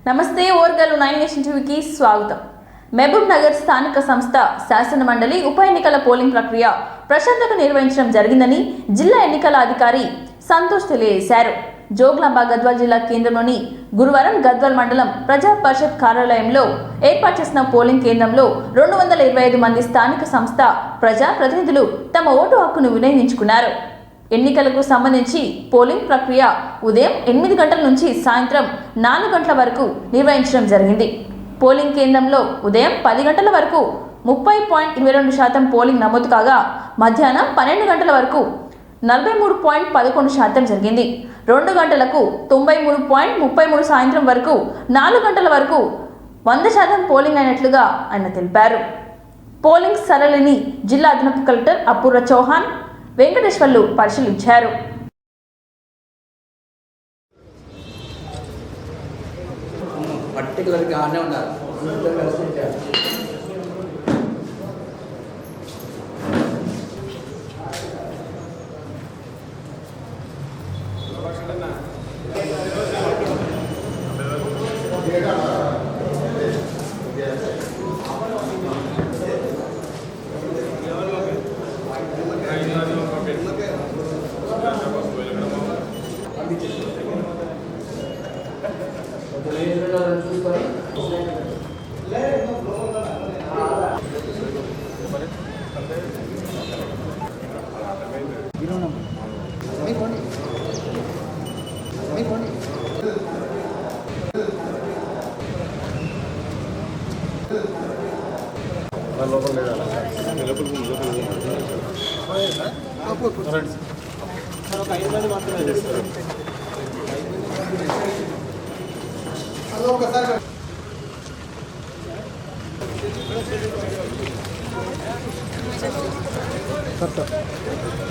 నమస్తే ఓర్గల్ 9 నేషన్ టీవీకి స్వాగతం. మహబూబ్ నగర్ స్థానిక సంస్థ శాసన మండలి ఉప ఎన్నికల పోలింగ్ ప్రక్రియ ప్రశాంతంగా నిర్వహించడం జరిగిందని జిల్లా ఎన్నికల అధికారి సంతోష్ తెలియజేశారు. జోగులాంబ గద్వాల్ జిల్లా కేంద్రంలోని గురువారం గద్వాల్ మండలం ప్రజా పరిషత్ కార్యాలయంలో ఏర్పాటు చేసిన పోలింగ్ కేంద్రంలో 225 మంది స్థానిక సంస్థ ప్రజా ప్రతినిధులు తమ ఓటు హక్కును వినియోగించుకున్నారు. ఎన్నికలకు సంబంధించి పోలింగ్ ప్రక్రియ ఉదయం 8 గంటల నుంచి సాయంత్రం 4 గంటల వరకు నిర్వహించడం జరిగింది. పోలింగ్ కేంద్రంలో ఉదయం 10 గంటల వరకు 30.22% పోలింగ్ నమోదు కాగా మధ్యాహ్నం 12 గంటల వరకు 43.11% జరిగింది. 2 గంటలకు 93.33, సాయంత్రం వరకు 4 గంటల వరకు 100% పోలింగ్ అయినట్లుగా ఆయన తెలిపారు. పోలింగ్ సరళిని జిల్లా అదనపు కలెక్టర్ అపూర్వ చౌహాన్, వెంకటేశ్వర్లు పరిశీలించారు.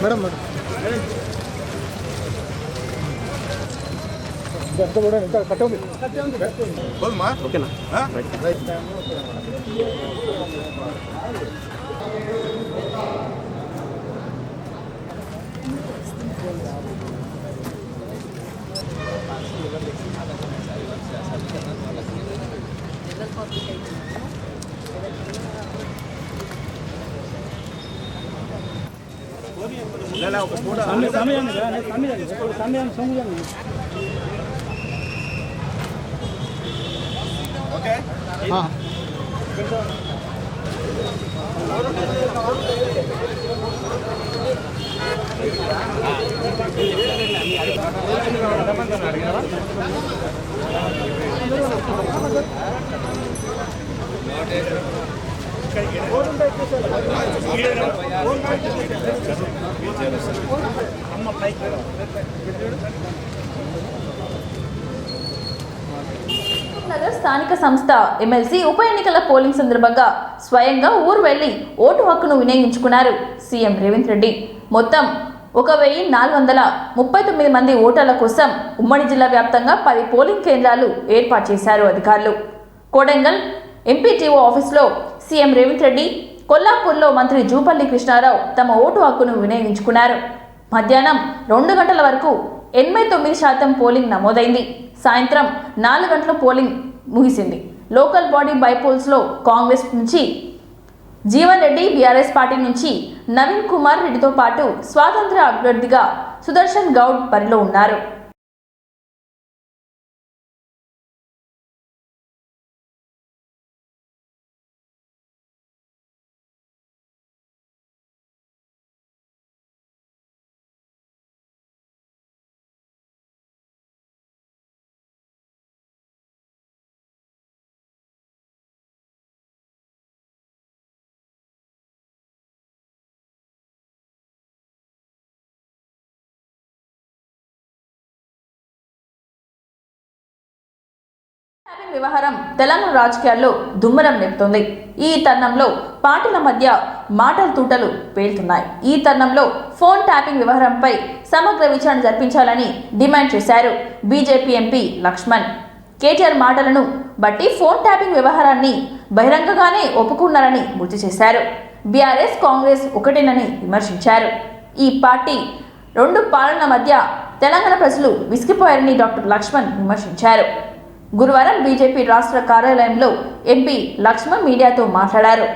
మేడం నగర్ స్థానిక సంస్థ ఎమ్మెల్సీ ఉప ఎన్నికల పోలింగ్ సందర్భంగా స్వయంగా ఊరు వెళ్లి ఓటు హక్కును వినియోగించుకున్నారు సీఎం రేవంత్ రెడ్డి. మొత్తం 1439 మంది ఓటర్ల కోసం ఉమ్మడి జిల్లా వ్యాప్తంగా 10 పోలింగ్ కేంద్రాలు ఏర్పాటు చేశారు అధికారులు. కోడంగల్ ఎంపీటీఓ ఆఫీసులో సీఎం రేవంత్ రెడ్డి, కొల్లాపూర్లో మంత్రి జూపల్లి కృష్ణారావు తమ ఓటు హక్కును వినియోగించుకున్నారు. మధ్యాహ్నం 2 గంటల వరకు 89% పోలింగ్ నమోదైంది. సాయంత్రం 4 గంటల పోలింగ్ ముగిసింది. లోకల్ బాడీ బైపోల్స్లో కాంగ్రెస్ నుంచి జీవన్ రెడ్డి, బీఆర్ఎస్ పార్టీ నుంచి నవీన్ కుమార్ రెడ్డితో పాటు స్వాతంత్ర అభ్యర్థిగా సుదర్శన్ గౌడ్ బరిలో ఉన్నారు. ట్యాపింగ్ వ్యవహారం తెలంగాణ రాజకీయాల్లో దుమ్మరం లేపుతోంది. ఈ తరుణంలో పార్టీల మధ్య మాటల తూటలు పేలుతున్నాయి. ఈ తరుణంలో ఫోన్ ట్యాపింగ్ వ్యవహారంపై సమగ్ర విచారణ జరిపించాలని డిమాండ్ చేశారు బీజేపీ ఎంపీ లక్ష్మణ్. కేటీఆర్ మాటలను బట్టి ఫోన్ ట్యాపింగ్ వ్యవహారాన్ని బహిరంగంగానే ఒప్పుకున్నారని గుర్తు చేశారు. బీఆర్ఎస్ కాంగ్రెస్ ఒకటేనని విమర్శించారు. ఈ పార్టీ రెండు పాలనల మధ్య తెలంగాణ ప్రజలు విసిగిపోయారని డాక్టర్ లక్ష్మణ్ విమర్శించారు. గురువారం బీజేపీ రాష్ట్ర కార్యాలయంలో ఎంపీ లక్ష్మణ్ మీడియాతో మాట్లాడారు.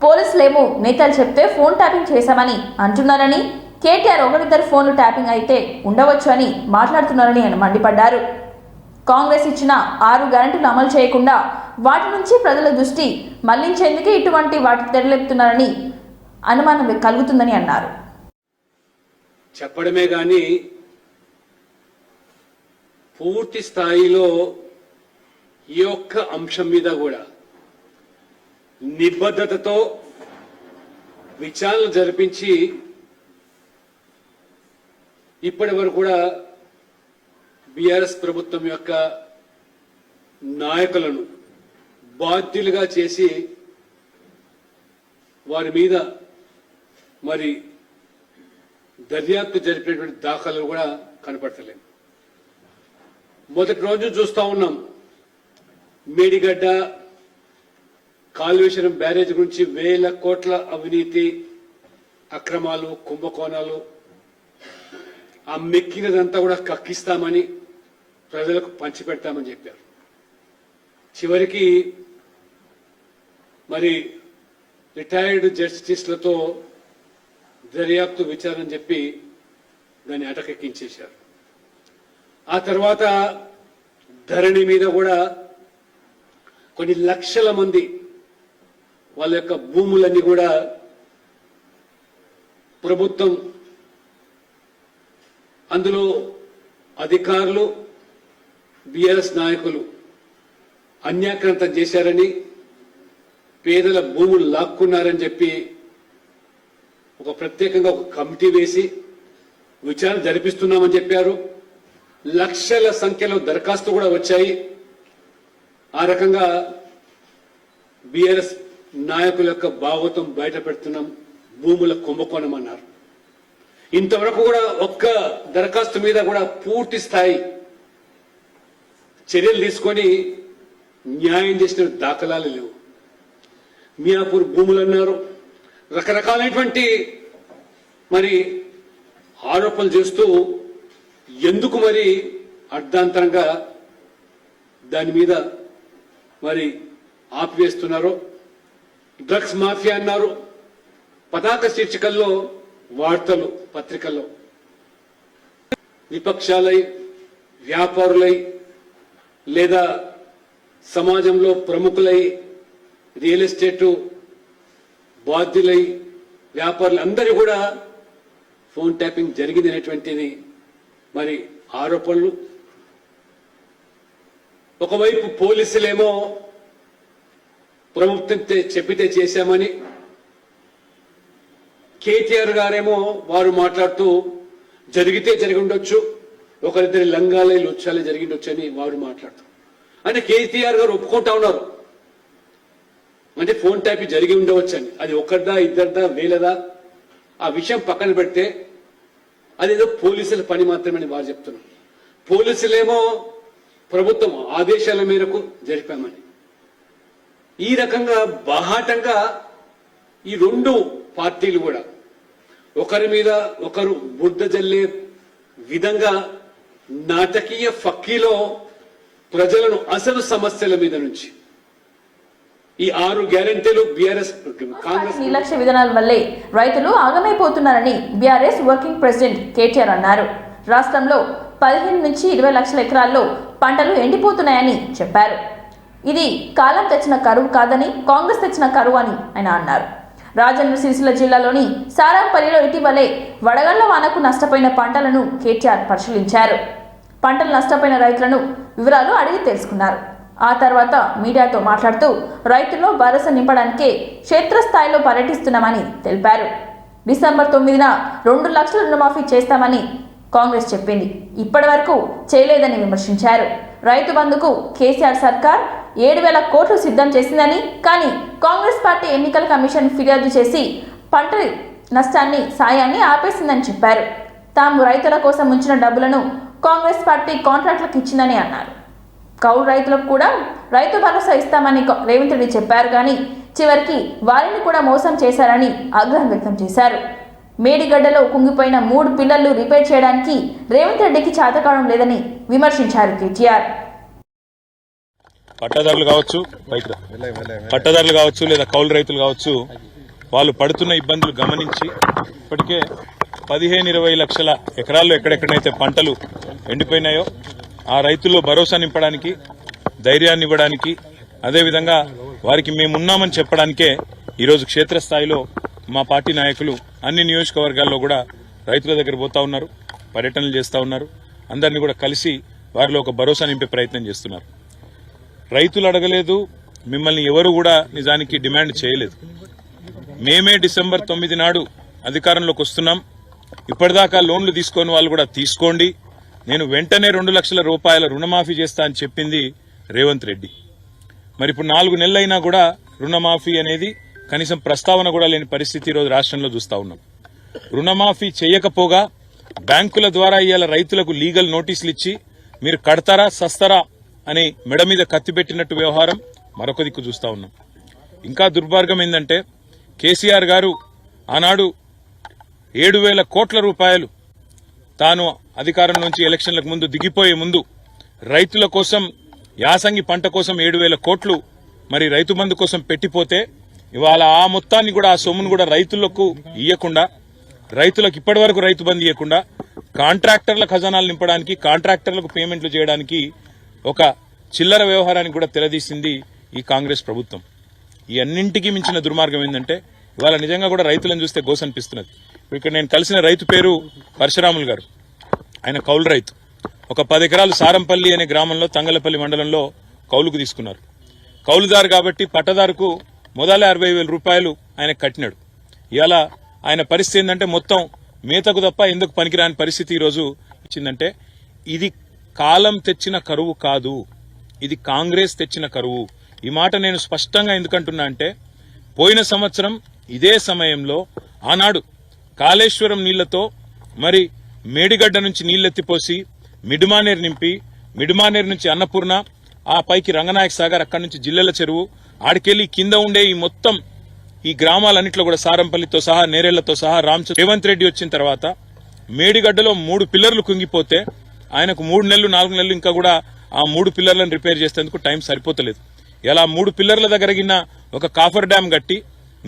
పోలీసులేమో నేతలు చెప్తే ఫోన్ ట్యాపింగ్ చేశామని అంటున్నారని, కేటీఆర్ ఒకరిద్దరు ఫోన్లు ట్యాపింగ్ అయితే ఉండవచ్చు అని మాట్లాడుతున్నారని ఆయన మండిపడ్డారు. కాంగ్రెస్ ఇచ్చిన 6 గ్యారెంటీలు అమలు చేయకుండా వాటి నుంచి ప్రజల దృష్టి మళ్లించేందుకే ఇటువంటి వాటి తెరలేపుతున్నారని అనుమానం కలుగుతుందని అన్నారు. చెప్పడమే గాని పూర్తి స్థాయిలో ఈ యొక్క అంశం మీద కూడా నిబద్ధతతో విచారణ జరిపించి ఇప్పటి వరకు కూడా బీఆర్ఎస్ ప్రభుత్వం యొక్క నాయకులను బాధ్యులుగా చేసి వారి మీద మరి దర్యాప్తు జరిపినటువంటి దాఖలు కూడా కనపడతలేదు. మొదటి రోజు చూస్తా ఉన్నాం, మేడిగడ్డ కాళేశ్వరం బ్యారేజ్ గురించి వేల కోట్ల అవినీతి అక్రమాలు కుంభకోణాలు ఆ మెక్కినదంతా కూడా కక్కిస్తామని ప్రజలకు పంచిపెడతామని చెప్పారు. చివరికి మరి రిటైర్డ్ జస్టిస్లతో దర్యాప్తు విచారణ చెప్పి దాన్ని అటకెక్కించేశారు. ఆ తర్వాత ధరణి మీద కూడా కొన్ని లక్షల మంది వాళ్ళ యొక్క భూములన్నీ కూడా ప్రభుత్వం అందులో అధికారులు బీఆర్ఎస్ నాయకులు అన్యాక్రాంతం చేశారని, పేదల భూములు లాక్కున్నారని చెప్పి ఒక ప్రత్యేకంగా ఒక కమిటీ వేసి విచారణ జరిపిస్తున్నామని చెప్పారు. లక్షల సంఖ్యలో దరఖాస్తు కూడా వచ్చాయి. ఆ రకంగా బీఆర్ఎస్ నాయకుల యొక్క భాగవతం బయట పెడుతున్నాం, భూముల కుంభకోణం అన్నారు. ఇంతవరకు కూడా ఒక్క దరఖాస్తు మీద కూడా పూర్తి స్థాయి చర్యలు తీసుకొని న్యాయం చేసిన దాఖలాలు లేవు. మియాపూర్ భూములు అన్నారు, రకరకాలైనటువంటి మరి ఆరోపణలు చేస్తూ ఎందుకు మరి అర్ధాంతరంగా దాని మీద మరి ఆపివేస్తున్నారో. డ్రగ్స్ మాఫియా అన్నారు, పతాక శీర్షికల్లో వార్తలు పత్రికల్లో విపక్షాలై వ్యాపారులై లేదా సమాజంలో ప్రముఖులై రియల్ ఎస్టేటు బాధ్యులై వ్యాపారులు అందరూ కూడా ఫోన్ ట్యాపింగ్ జరిగింది అనేటువంటిది మరి ఆరోపణలు. ఒకవైపు పోలీసులేమో ప్రభుత్వం చెప్పితే చేశామని, కేటీఆర్ గారేమో వారు మాట్లాడుతూ జరిగితే జరిగి ఉండొచ్చు, ఒకరిద్దరి లంగాలే లుచ్చాలే జరిగిండొచ్చు అని వారు మాట్లాడుతూ, అంటే కేటీఆర్ గారు ఒప్పుకుంటా ఉన్నారు అంటే ఫోన్ ట్యాపింగ్ జరిగి ఉండవచ్చు అని. అది ఒకరిదా ఇద్దరిదా వేలదా ఆ విషయం పక్కన పెడితే అదేదో పోలీసుల పని మాత్రమే వారు చెప్తున్నారు. పోలీసులేమో ప్రభుత్వం ఆదేశాల మేరకు జరిపామని. ఈ రకంగా బాహాటంగా ఈ రెండు పార్టీలు కూడా ఒకరి మీద ఒకరు బురద జల్లే విధంగా నాటకీయ ఫక్కీలో ప్రజలను అసలు సమస్యల మీద నుంచి ఈ 6 గ్యారెంటీలు బీఆర్ఎస్ కాంగ్రెస్ నిర్లక్ష్య విధానాల వల్లే రైతులు ఆగమైపోతున్నారని బీఆర్ఎస్ వర్కింగ్ ప్రెసిడెంట్ కేటీఆర్ అన్నారు. రాష్ట్రంలో 15 నుంచి 20 లక్షల ఎకరాల్లో పంటలు ఎండిపోతున్నాయని చెప్పారు. ఇది కాలం తెచ్చిన కరువు కాదని, కాంగ్రెస్ తెచ్చిన కరువు అని ఆయన అన్నారు. రాజన్న సిరిసిల్ల జిల్లాలోని సారంపల్లిలో ఇటీవలే వడగళ్ల వానకు నష్టపోయిన పంటలను కేటీఆర్ పరిశీలించారు. పంటలు నష్టపోయిన రైతులను వివరాలు అడిగి తెలుసుకున్నారు. ఆ తర్వాత మీడియాతో మాట్లాడుతూ రైతుల్లో భరోసా నింపడానికే క్షేత్రస్థాయిలో పర్యటిస్తున్నామని తెలిపారు. డిసెంబర్ 9న 2 లక్షల రుణమాఫీ చేస్తామని కాంగ్రెస్ చెప్పింది, ఇప్పటి వరకు చేయలేదని విమర్శించారు. రైతు బంధుకు కేసీఆర్ సర్కార్ 7,000 కోట్లు సిద్ధం చేసిందని, కానీ కాంగ్రెస్ పార్టీ ఎన్నికల కమిషన్ ఫిర్యాదు చేసి పంట నష్టాన్ని సాయాన్ని ఆపేసిందని చెప్పారు. తాము రైతుల కోసం ఉంచిన డబ్బులను కాంగ్రెస్ పార్టీ కాంట్రాక్టులకు ఇచ్చిందని అన్నారు. కౌలు రైతులకు కూడా రైతు భరోసా ఇస్తామని రేవంత్ రెడ్డి చెప్పారు, కానీ చివరికి వారిని కూడా మోసం చేశారని ఆగ్రహం వ్యక్తం చేశారు. మేడిగడ్డలో కుంగిపోయిన 3 పిల్లర్లు రిపేర్ చేయడానికి రేవంత్ రెడ్డికి చేతకావడం లేదని విమర్శించారు కేటీఆర్. పట్టదారులు కావచ్చు పట్టదారులు కావచ్చు లేదా కౌలు రైతులు కావచ్చు, వాళ్ళు పడుతున్న ఇబ్బందులు గమనించి ఇప్పటికే 15-20 లక్షల ఎకరాల్లో ఎక్కడెక్కడైతే పంటలు ఎండిపోయినాయో ఆ రైతుల్లో భరోసా నింపడానికి, ధైర్యాన్ని ఇవ్వడానికి, అదేవిధంగా వారికి మేమున్నామని చెప్పడానికే ఈరోజు క్షేత్రస్థాయిలో మా పార్టీ నాయకులు అన్ని నియోజకవర్గాల్లో కూడా రైతుల దగ్గర పోతా ఉన్నారు, పర్యటనలు చేస్తూ ఉన్నారు. అందరినీ కూడా కలిసి వారిలో ఒక భరోసా నింపే ప్రయత్నం చేస్తున్నారు. రైతులు అడగలేదు, మిమ్మల్ని ఎవరు కూడా నిజానికి డిమాండ్ చేయలేదు. మేమే డిసెంబర్ 9 నాడు అధికారంలోకి వస్తున్నాం. ఇప్పటిదాకా లోన్లు తీసుకొని వాళ్ళు కూడా తీసుకోండి, నేను వెంటనే 2 లక్షల రూపాయల రుణమాఫీ చేస్తా అని చెప్పింది రేవంత్ రెడ్డి. మరి ఇప్పుడు 4 నెలలైనా కూడా రుణమాఫీ అనేది కనీసం ప్రస్తావన కూడా లేని పరిస్థితి ఈరోజు రాష్ట్రంలో చూస్తా ఉన్నాం. రుణమాఫీ చేయకపోగా బ్యాంకుల ద్వారా ఇవాళ రైతులకు లీగల్ నోటీసులు ఇచ్చి మీరు కడతారా సస్తారా అని మెడ మీద కత్తిపెట్టినట్టు వ్యవహారం మరొక దిక్కు చూస్తా ఉన్నాం. ఇంకా దుర్మార్గం ఏంటంటే కేసీఆర్ గారు ఆనాడు 7,000 కోట్ల రూపాయలు తాను అధికారం నుంచి ఎలక్షన్లకు ముందు దిగిపోయే ముందు రైతుల కోసం యాసంగి పంట కోసం 7,000 కోట్లు మరి రైతు బంధు కోసం పెట్టిపోతే ఇవాళ ఆ మొత్తాన్ని కూడా ఆ సొమ్మును కూడా రైతులకు ఇవ్వకుండా, రైతులకు ఇప్పటి వరకు రైతు బంధు ఇవ్వకుండా కాంట్రాక్టర్ల ఖజానాలు నింపడానికి, కాంట్రాక్టర్లకు పేమెంట్లు చేయడానికి ఒక చిల్లర వ్యవహారానికి కూడా తెరదీసింది ఈ కాంగ్రెస్ ప్రభుత్వం. ఈ అన్నింటికీ మించిన దుర్మార్గం ఏంటంటే ఇవాళ నిజంగా కూడా రైతులను చూస్తే గోస అనిపిస్తున్నది. ఇక్కడ నేను కలిసిన రైతు పేరు పరశురాములు గారు. ఆయన కౌలు రైతు. ఒక 10 ఎకరాలు సారంపల్లి అనే గ్రామంలో తంగలపల్లి మండలంలో కౌలుకు తీసుకున్నారు. కౌలుదారు కాబట్టి పట్టదారుకు మొదలే 60,000 రూపాయలు ఆయన కట్టినాడు. ఇవాళ ఆయన పరిస్థితి ఏంటంటే మొత్తం మేతకు తప్ప ఎందుకు పనికిరాని పరిస్థితి ఈరోజు ఇచ్చిందంటే ఇది కాలం తెచ్చిన కరువు కాదు, ఇది కాంగ్రెస్ తెచ్చిన కరువు. ఈ మాట నేను స్పష్టంగా ఎందుకంటున్నా అంటే పోయిన సంవత్సరం ఇదే సమయంలో ఆనాడు కాళేశ్వరం నీళ్లతో మరి మేడిగడ్డ నుంచి నీళ్లెత్తిపోసి మిడుమానేరు నింపి, మిడుమానేరు నుంచి అన్నపూర్ణ, ఆ పైకి రంగనాయక సాగర్, అక్కడి నుంచి జిల్లెల చెరువు, ఆడికెళ్లి కింద ఉండే ఈ మొత్తం ఈ గ్రామాలన్నింటిలో కూడా సారంపల్లితో సహా నేరేళ్లతో సహా రేవంత్ రెడ్డి వచ్చిన తర్వాత మేడిగడ్డలో 3 పిల్లర్లు కుంగిపోతే ఆయనకు 3 నెలలు 4 నెలలు ఇంకా కూడా ఆ 3 పిల్లర్లను రిపేర్ చేసేందుకు టైం సరిపోతలేదు. ఇలా 3 పిల్లర్ల దగ్గరగిన ఒక కాఫర్ డ్యాం కట్టి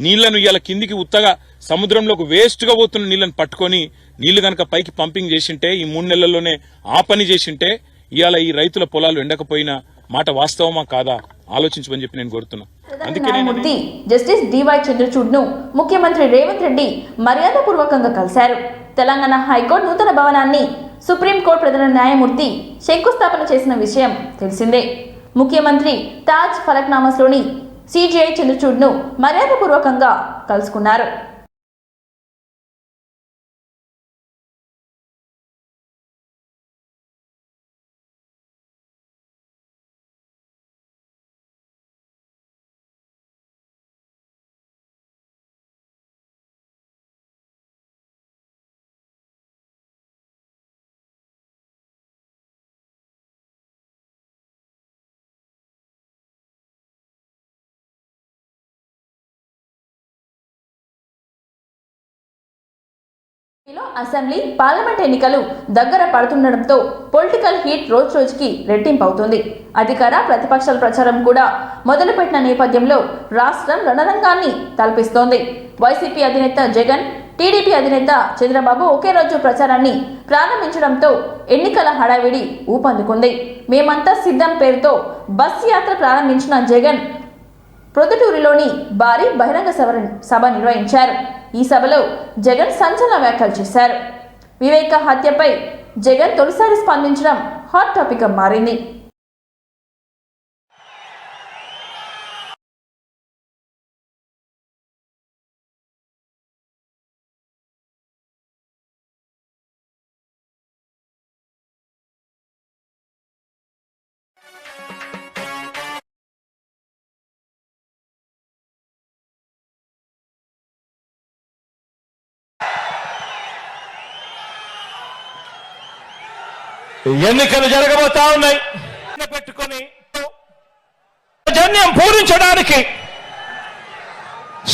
నీళ్లను ఇలా కిందికి ఉత్తగా సముద్రంలోకి వేస్ట్ గా పోతున్న నీళ్లను పట్టుకొని నీళ్లు గనక పైకి పంపింగ్ చేసింటే ఈ 3 నెలల్లోనే ఆ పని చేసింటే ఇవాళ ఈ రైతుల పొలాలు ఎండకపోయిన మాట వాస్తవమా కాదా ఆలోచించమని చెప్పి నేను కోరుతున్నా. అందుకే న్యాయమూర్తి జస్టిస్ డివై చంద్రచూడ్ ను ముఖ్యమంత్రి రేవంత్ రెడ్డి మర్యాదపూర్వకంగా కలిశారు. తెలంగాణ హైకోర్టు నూతన భవనాన్ని సుప్రీంకోర్టు ప్రధాన న్యాయమూర్తి శంకుస్థాపన చేసిన విషయం తెలిసిందే. ముఖ్యమంత్రి తాజ్ ఫలక్నామాస్లోని సిజిఐ చంద్రచూడ్ ను మర్యాదపూర్వకంగా కలుసుకున్నారు. అసెంబ్లీ పార్లమెంట్ ఎన్నికలు దగ్గర పడుతుండటంతో పొలిటికల్ హీట్ రోజు రోజుకి రెట్టింపు అవుతుంది. అధికార ప్రతిపక్షాల ప్రచారం కూడా మొదలుపెట్టిన నేపథ్యంలో రాష్ట్రం రణరంగాన్ని తలపిస్తోంది. వైసీపీ అధినేత జగన్, టీడీపీ అధినేత చంద్రబాబు ఒకే రోజు ప్రచారాన్ని ప్రారంభించడంతో ఎన్నికల హడావిడి ఊపందుకుంది. మేమంతా సిద్ధం పేరుతో బస్ యాత్ర ప్రారంభించిన జగన్ ప్రొద్దుటూరులోని భారీ బహిరంగ సభ నిర్వహించారు. ఈ సభలో జగన్ సంచలన వ్యాఖ్యలు చేశారు. వివేక హత్యపై జగన్ తొలిసారి స్పందించడం హాట్ టాపిక్ గా మారింది. ఎన్నికలు జరగబోతా ఉన్నాయి. పెట్టుకొని జన్యం పూరించడానికి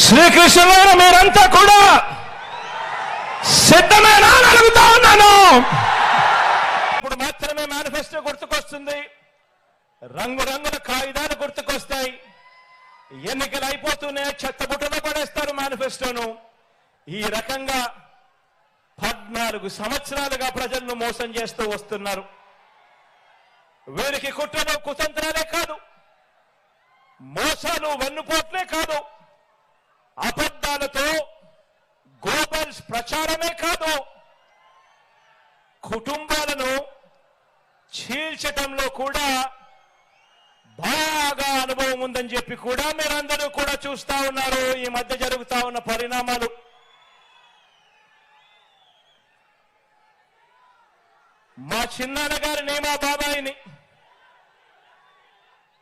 శ్రీకృష్ణుడు మీరంతా కూడా సిద్ధమేనా అని అడుగుతా ఉన్నాను. ఇప్పుడు మాత్రమే మేనిఫెస్టో గుర్తుకొస్తుంది. రంగురంగుల కాగితాలు గుర్తుకొస్తాయి. ఎన్నికలు అయిపోతూనే చెత్తబుట్టలో పడేస్తారు మేనిఫెస్టోను. ఈ రకంగా 14 సంవత్సరాలుగా ప్రజలను మోసం చేస్తూ వస్తున్నారు. వీరికి కుట్రలు కుతంత్రాలే కాదు, మోసాలు వెన్నుపోట్లే కాదు, అబద్ధాలతో గోబల్స్ ప్రచారమే కాదు, కుటుంబాలను చీల్చటంలో కూడా బాగా అనుభవం ఉందని చెప్పి కూడా మీరందరూ కూడా చూస్తా ఉన్నారు. ఈ మధ్య జరుగుతా ఉన్న పరిణామాలు. మా చిన్నాన్న గారిని, మా బాబాయిని,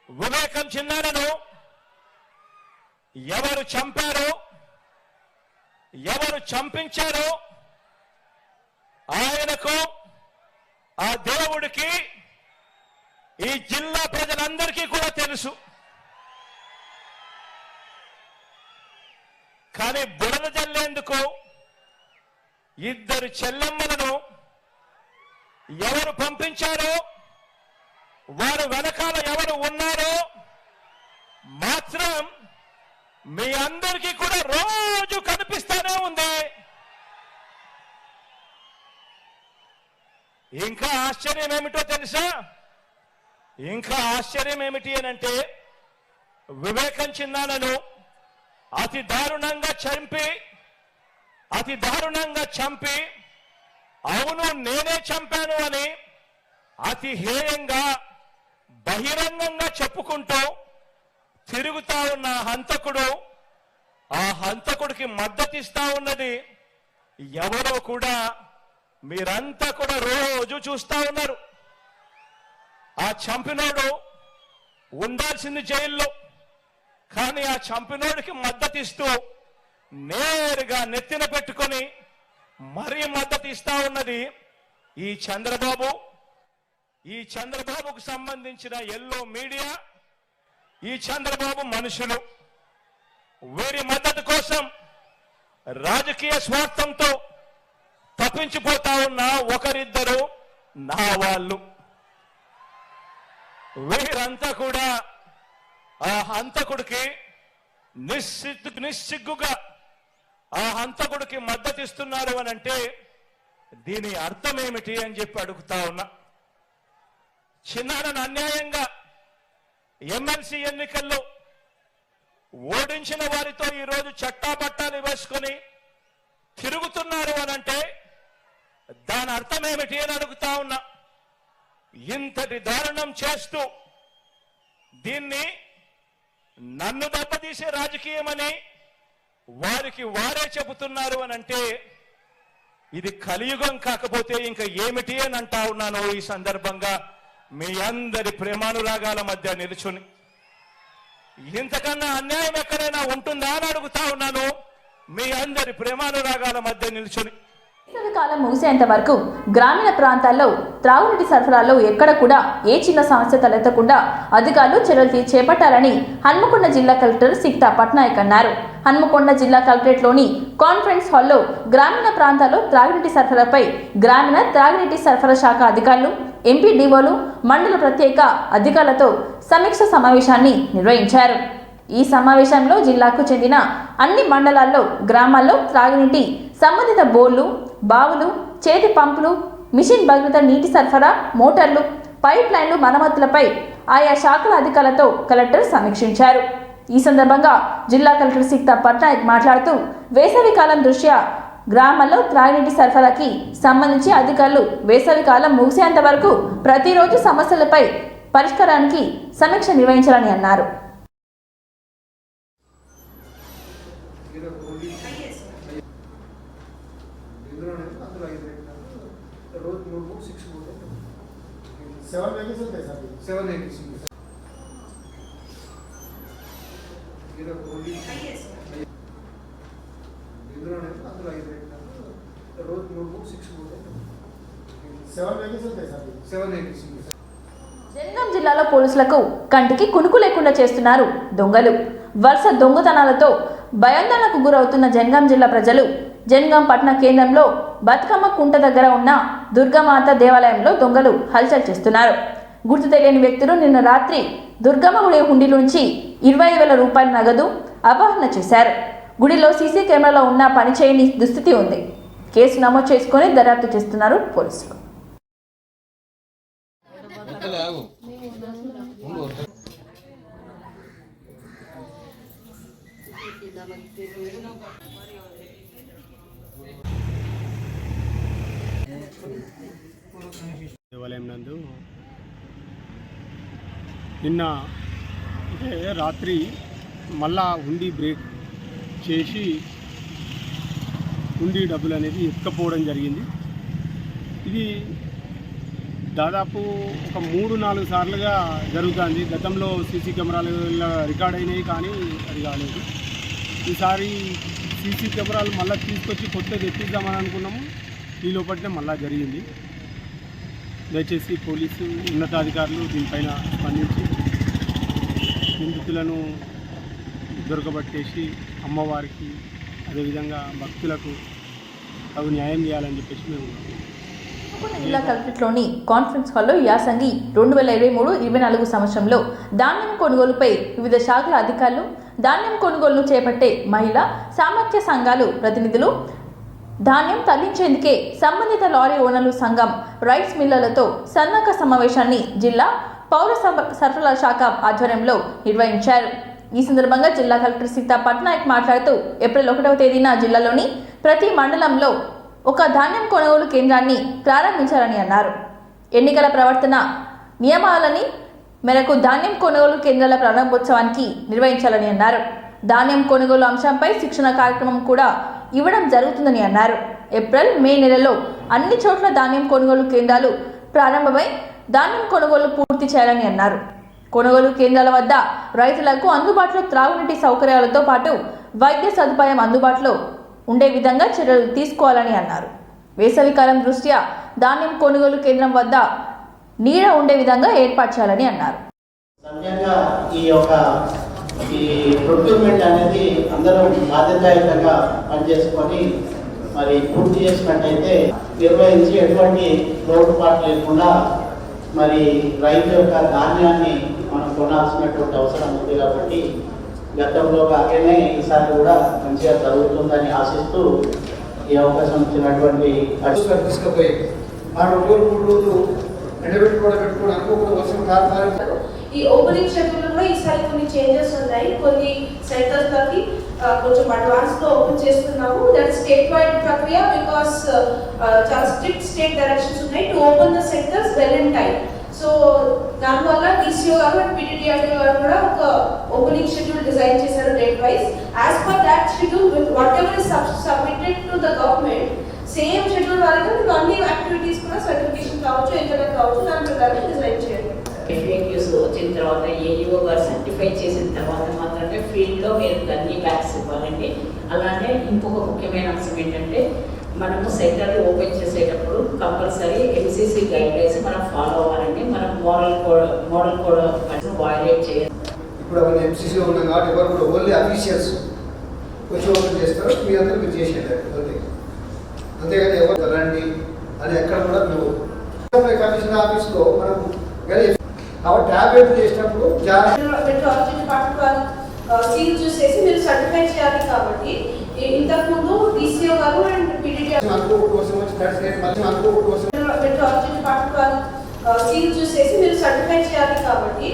వివేకం చిన్నాన్నను ఎవరు చంపారో, ఎవరు చంపించారో ఆయనకు, ఆ దేవుడికి, ఈ జిల్లా ప్రజలందరికీ కూడా తెలుసు. కానీ బురద జల్లేందుకు ఇద్దరు చెల్లెమ్మలను ఎవరు పంపించారో, వారు వెనకాల ఎవరు ఉన్నారో మాత్రం మీ అందరికీ కూడా రోజు కనిపిస్తూనే ఉంది. ఇంకా ఆశ్చర్యం ఏమిటో తెలుసా? ఇంకా ఆశ్చర్యం ఏమిటి అనంటే, వివేకం చిన్నాన్నను అతి దారుణంగా చంపి అవును నేనే చంపాను అని అతి హేయంగా బహిరంగంగా చెప్పుకుంటూ తిరుగుతా ఉన్న హంతకుడు, ఆ హంతకుడికి మద్దతిస్తా ఉన్నది ఎవరో కూడా మీరంతా కూడా రోజు చూస్తా ఉన్నారు. ఆ చంపినోడు ఉండాల్సింది జైల్లో, కానీ ఆ చంపినోడికి మద్దతిస్తూ నేరుగా నెత్తిన పెట్టుకొని మరీ మద్దతు ఇస్తా ఉన్నది ఈ చంద్రబాబు, ఈ చంద్రబాబుకు సంబంధించిన ఎల్లో మీడియా, ఈ చంద్రబాబు మనుషులు. వీరి మద్దతు కోసం రాజకీయ స్వార్థంతో తప్పించిపోతా ఉన్న ఒకరిద్దరు నా వాళ్ళు. వీరంతా కూడా ఆ హంతకుడికి నిస్సిగ్గుగా ఆ హంతకుడికి మద్దతిస్తున్నారు అని అంటే దీని అర్థం ఏమిటి అని చెప్పి అడుగుతా ఉన్నా. చిన్నాన్నను అన్యాయంగా ఎమ్మెల్సీ ఎన్నికల్లో ఓడించిన వారితో ఈరోజు చట్టాపట్టాలు వేసుకొని తిరుగుతున్నారు అనంటే దాని అర్థం ఏమిటి అని అడుగుతా ఉన్నా. ఇంతటి దారుణం చేస్తూ దీన్ని నన్ను దెబ్బతీసే రాజకీయమని వారికి వారే చెబుతున్నారు అనంటే ఇది కలియుగం కాకపోతే ఇంకా ఏమిటి అని అంటా ఉన్నాను. ఈ సందర్భంగా మీ అందరి ప్రేమానురాగాల మధ్య నిలుచుని ఇంతకన్నా అన్యాయం ఎక్కడైనా ఉంటుందా అని అడుగుతా ఉన్నాను. మీ అందరి ప్రేమానురాగాల మధ్య నిలుచుని వేసవి కాలం ముగిసేంత వరకు గ్రామీణ ప్రాంతాల్లో త్రాగునీటి సరఫరాలో ఎక్కడ కూడా ఏ చిన్న సమస్య తలెత్తకుండా అధికారులు చర్యలు చేపట్టాలని హన్మకొండ జిల్లా కలెక్టర్ సిక్తా పట్నాయక్ అన్నారు. హన్మకొండ జిల్లా కలెక్టరేట్లోని కాన్ఫరెన్స్ హాల్లో గ్రామీణ ప్రాంతాల్లో త్రాగునీటి సరఫరాపై గ్రామీణ త్రాగునీటి సరఫరా శాఖ అధికారులు, ఎంపీడీఓలు, మండల ప్రత్యేక అధికారులతో సమీక్ష సమావేశాన్ని నిర్వహించారు. ఈ సమావేశంలో జిల్లాకు చెందిన అన్ని మండలాల్లో గ్రామాల్లో త్రాగునీటి సంబంధిత బోర్లు, బావులు, చేతి పంపులు, మిషన్ భగీరథ నీటి సరఫరా, మోటార్లు, పైప్ లైన్లు మరమ్మతులపై ఆయా శాఖల అధికారులతో కలెక్టర్ సమీక్షించారు. ఈ సందర్భంగా జిల్లా కలెక్టర్ సిక్తా పట్నాయక్ మాట్లాడుతూ వేసవి కాలం దృష్ట్యా గ్రామాల్లో త్రాగునీటి సరఫరాకి సంబంధించి అధికారులు వేసవి కాలం ముగిసేంత వరకు ప్రతిరోజు సమస్యలపై పరిష్కారానికి సమీక్ష నిర్వహించాలని అన్నారు. रोज 6 7 वेहिकल्स होते हैं सर, 7 वेहिकल्स इधर ओनली इंद्रोने अंदर 5 वेहिकल्स रोज 6 7 वेहिकल्स होते हैं सर, 7 वेहिकल्स. జనగాం జిల్లాలో పోలీసులకు కంటికి కునుకు లేకుండా చేస్తున్నారు దొంగలు. వరుస దొంగతనాలతో భయాందోళనకు గురవుతున్న జనగాం జిల్లా ప్రజలు జనగాం పట్టణ కేంద్రంలో బతుకమ్మ కుంట దగ్గర ఉన్న దుర్గామాత దేవాలయంలో దొంగలు హల్చల్ చేస్తున్నారు. గుర్తు తెలియని వ్యక్తులు నిన్న రాత్రి దుర్గమ్మ గుడి హుండీలోంచి 25,000 రూపాయల నగదు అపహరణ చేశారు. గుడిలో సీసీ కెమెరాలో ఉన్న పనిచేయని దుస్థితి ఉంది. కేసు నమోదు చేసుకుని దర్యాప్తు చేస్తున్నారు పోలీసులు. దేవాలయం నందు నిన్న అంటే రాత్రి మళ్ళా హుండీ బ్రేక్ చేసి హుండీ డబ్బులు అనేది ఎత్తుకపోవడం జరిగింది. ఇది దాదాపు ఒక 3-4 సార్లుగా జరుగుతుంది. గతంలో సీసీ కెమెరాలు రికార్డ్ అయినాయి కానీ అది కాలేదు. ఈసారి సీసీ కెమెరాలు మళ్ళీ తీసుకొచ్చి కొత్తది ఎత్తిద్దామని అనుకున్నాము. ఈ లోపలనే మళ్ళా జరిగింది. దయచేసి పోలీసు ఉన్నతాధికారులు దీనిపైన స్పందించి నిందితులను దొరకబట్టేసి అమ్మవారికి అదేవిధంగా భక్తులకు తగు న్యాయం చేయాలని చెప్పేసి మేము జిల్లా కలెక్టరేట్లోని కాన్ఫరెన్స్ హాల్లో యాసంగి 2023-24 సంవత్సరంలో ధాన్యం కొనుగోలుపై వివిధ శాఖల అధికారులు, ధాన్యం కొనుగోలును చేపట్టే మహిళా సామర్థ్య సంఘాలు ప్రతినిధులు, ధాన్యం తరలించేందుకే సంబంధిత లారీ ఓనర్లు సంఘం, రైస్ మిల్లర్లతో సన్నాహక సమావేశాన్ని జిల్లా పౌర సరఫరాల శాఖ ఆధ్వర్యంలో నిర్వహించారు. ఈ సందర్భంగా జిల్లా కలెక్టర్ సీతా పట్నాయక్ మాట్లాడుతూ ఏప్రిల్ 1వ తేదీన జిల్లాలోని ప్రతి మండలంలో ఒక ధాన్యం కొనుగోలు కేంద్రాన్ని ప్రారంభించాలని అన్నారు. ఎన్నికల ప్రవర్తన నియమాలని మేరకు ధాన్యం కొనుగోలు కేంద్రాల ప్రారంభోత్సవానికి నిర్వహించాలని అన్నారు. ధాన్యం కొనుగోలు అంశంపై శిక్షణ కార్యక్రమం కూడా ఇవ్వడం జరుగుతుందని అన్నారు. ఏప్రిల్, మే నెలలో అన్ని చోట్ల ధాన్యం కొనుగోలు కేంద్రాలు ప్రారంభమై ధాన్యం కొనుగోలు పూర్తి చేయాలని అన్నారు. కొనుగోలు కేంద్రాల వద్ద రైతులకు అందుబాటులో త్రాగునీటి సౌకర్యాలతో పాటు వైద్య సదుపాయం అందుబాటులో ఉండే విధంగా చర్యలు తీసుకోవాలని అన్నారు. వేసవికాలం దృష్ట్యా ధాన్యం కొనుగోలు కేంద్రం వద్ద నీడ ఉండే విధంగా ఏర్పాటు చేయాలని అన్నారు. ఈ ప్రొక్యూర్మెంట్ అనేది అందరూ బాధ్యతాయుతంగా పనిచేసుకొని మరి పూర్తి చేసినట్టయితే నిర్వహించి ఎటువంటి లోటుపాటు లేకుండా మరి రైతు యొక్క ధాన్యాన్ని మనం కొనాల్సినటువంటి అవసరం ఉంది. కాబట్టి గతంలో కాగానే ఈసారి కూడా మంచిగా జరుగుతుందని ఆశిస్తూ ఈ అవకాశం ఇచ్చినటువంటి తీసుకుపోయి ఆ 2 రోజులు ఎండబెట్టుకోవడం అనుకోకుండా వర్షం కారణాలు ఈ ఓపెనింగ్ షెడ్యూల్ కూడా ఈసారి కొన్ని చేంజెస్ ఉన్నాయి. కొన్ని సెంటర్స్ లకి కొంచెం అడ్వాన్స్ లో ఓపెన్ చేస్తున్నాము. దట్ స్టేట్ వైడ్ ప్రక్రియ బికాస్ చాలా స్ట్రిక్ట్ స్టేట్ డైరెక్షన్స్ ఉన్నాయి to open the centres well in time. So దానివల్ల DCO గారు అండ్ PDDRDO గారు కూడా ఒక ఓపెనింగ్ షెడ్యూల్ డిజైన్ చేశారు date wise. As per that schedule with what ever is submitted to the government same schedule వారిగా మీరు అన్ని యాక్టివిటీస్ కూడా సర్టిఫికేషన్ కావచ్చు, ఇంటర్నెట్ కావచ్చు, దాని ప్రకారం డిజైన్ చేయాలి. FAQs వచ్చిన తర్వాత AEO గారు సర్టిఫై చేసిన తర్వాత మాత్రమే ఫీల్డ్లో మీరు అన్ని బ్యాగ్స్ ఇవ్వాలండి. అలానే ఇంకొక ముఖ్యమైన అంశం ఏంటంటే మనము సెంటర్లు ఓపెన్ చేసేటప్పుడు కంపల్సరీ MCC గైడ్లైన్స్ మనం ఫాలో అవ్వాలండి. మనం మోడల్ కోడ్ వయలేట్ చేయాలి. ఇప్పుడు అవన్నీ MCC ఉన్నాం కాబట్టి ఎవరు కూడా ఓన్లీ అఫీషియల్స్ వచ్చి ఓపెన్ చేస్తారు. మీ అందరూ మీరు చేసేది అంతే. అంతేగాని ఎవరు రండి అని ఎక్కడ కూడా నువ్వు కమిషనర్ ఆఫీస్లో మనం కాబట్టి ట్యాబ్లెట్ చేసినప్పుడు మెట్రాలజీ డిపార్ట్మెంట్ వాళ్ళు సీల్ చూసేసి మీరు సర్టిఫై చేయాలి. కాబట్టి ఇంతకుముందు DCO గారు అండ్ PDDRDO కోసం వచ్చి మెట్రాలజీ డిపార్ట్మెంట్ వాళ్ళు సీల్ చూసేసి మీరు సర్టిఫై చేయాలి. కాబట్టి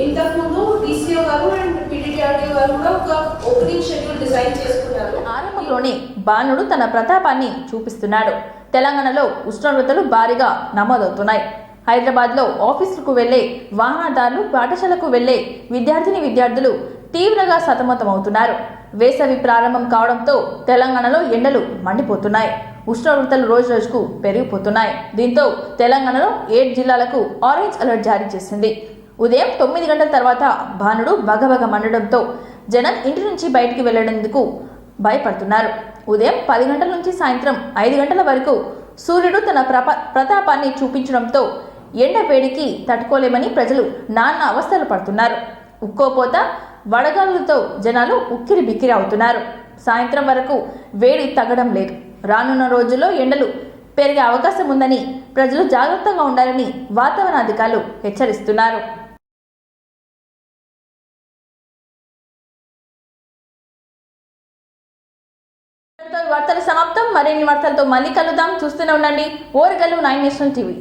ఇంతకుముందు DCO గారు అండ్ PDDRDO గారు కూడా ఒక ఓపెనింగ్ షెడ్యూల్ డిజైన్ చేసుకున్నారు. ఆరంభంలోనే బాణుడు తన ప్రతాపాన్ని చూపిస్తున్నాడు. తెలంగాణలో ఉష్ణోగ్రతలు భారీగా నమోదవుతున్నాయి. హైదరాబాద్లో ఆఫీసులకు వెళ్లే వాహనదారులు, పాఠశాలకు వెళ్లే విద్యార్థులు తీవ్రంగా సతమతమవుతున్నారు. వేసవి ప్రారంభం కావడంతో తెలంగాణలో ఎండలు మండిపోతున్నాయి. ఉష్ణోగ్రతలు రోజుకు పెరిగిపోతున్నాయి. దీంతో తెలంగాణలో 7 జిల్లాలకు ఆరెంజ్ అలర్ట్ జారీ చేసింది. ఉదయం 9 గంటల తర్వాత బాణుడు బగబగ మండడంతో జనం ఇంటి నుంచి బయటికి వెళ్లేందుకు భయపడుతున్నారు. ఉదయం 10 గంటల నుంచి సాయంత్రం 5 గంటల వరకు సూర్యుడు తన ప్రతాపాన్ని చూపించడంతో ఎండ వేడికి తట్టుకోలేమని ప్రజలు నానా అవస్థలు పడుతున్నారు. ఉక్కోపోత వడగాలులతో జనాలు ఉక్కిరి బిక్కిరి అవుతున్నారు. సాయంత్రం వరకు వేడి తగ్గడం లేదు. రానున్న రోజుల్లో ఎండలు పెరిగే అవకాశం ఉందని ప్రజలు జాగ్రత్తగా ఉండాలని వాతావరణ అధికారులు హెచ్చరిస్తున్నారు. వార్తలు సమాప్తం. మరిన్ని వార్తలతో మళ్ళీ కలుద్దాం. చూస్తూనే ఉండండి ఓరుగల్లు 9 నేషనల్ టీవీ.